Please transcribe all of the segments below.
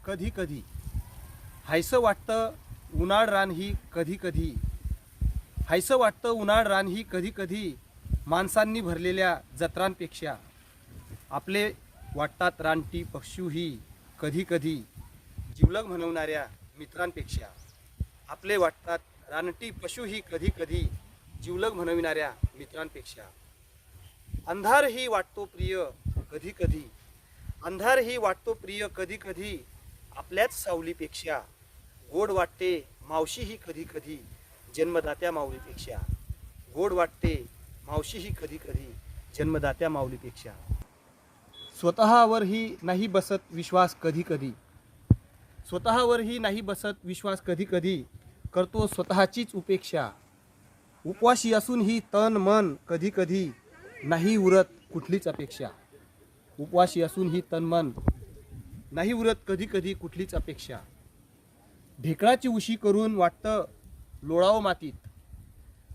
कधी कधी, हायसं वाटतं उन्हाळ रान ही कधी कधी, हायसं वाटतं उन्हाळ रान ही कधी कधी, माणसांनी भरलेल्या जत्रांपेक्षा. आपले वाटतात रानटी पशुही कधी कधी, जिवलग म्हणवणाऱ्या मित्रांपेक्षा. आपले वाटतात रानटी पशुही कधी कधी, जिवलग म्हणविणाऱ्या मित्रांपेक्षा. अंधारही वाटतो प्रिय कधी कधी, अंधारही वाटतो प्रिय कधी कधी, आपल्याच सावलीपेक्षा. गोड वाटते मावशीही कधी कधी, जन्मदात्या माऊलीपेक्षा. गोड वाटते मावशीही कधी कधी, जन्मदात्या माऊलीपेक्षा. स्वतःवरही नाही बसत विश्वास कधी कधी, स्वतःवरही नाही बसत विश्वास कधी कधी, करतो स्वतःचीच उपेक्षा. उपवाशी असूनही तन मन कधी कधी, नाही उरत कुठलीच अपेक्षा. उपवाशी असूनही तन मन नाही उरत कधी कधी कुठलीच अपेक्षा. ढेकळाची उशी करून वाटतं लोळावं मातीत,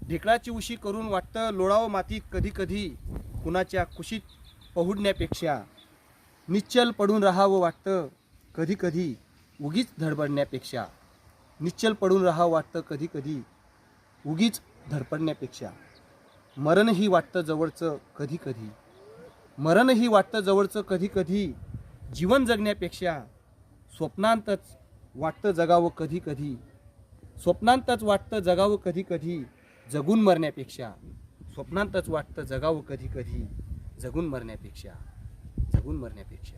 ढेकळाची उशी करून वाटतं लोळावं मातीत कधी कधी, कुणाच्या कुशीत पहुडण्यापेक्षा. निश्चल पडून राहावं वाटतं कधी कधी, उगीच धडपडण्यापेक्षा. निश्चल पडून राहावं वाटतं कधी कधी, उगीच धडपडण्यापेक्षा. मरणही वाटतं जवळचं कधी कधी, मरणही वाटतं जवळचं कधी कधी, जीवन जगण्यापेक्षा. स्वप्नांतच वाटतं जगावं कधी कधी, स्वप्नांतच वाटतं जगावं कधी कधी, जगून मरण्यापेक्षा. स्वप्नांतच वाटतं जगावं कधी कधी, जगून मरण्यापेक्षा, जगून मरण्यापेक्षा.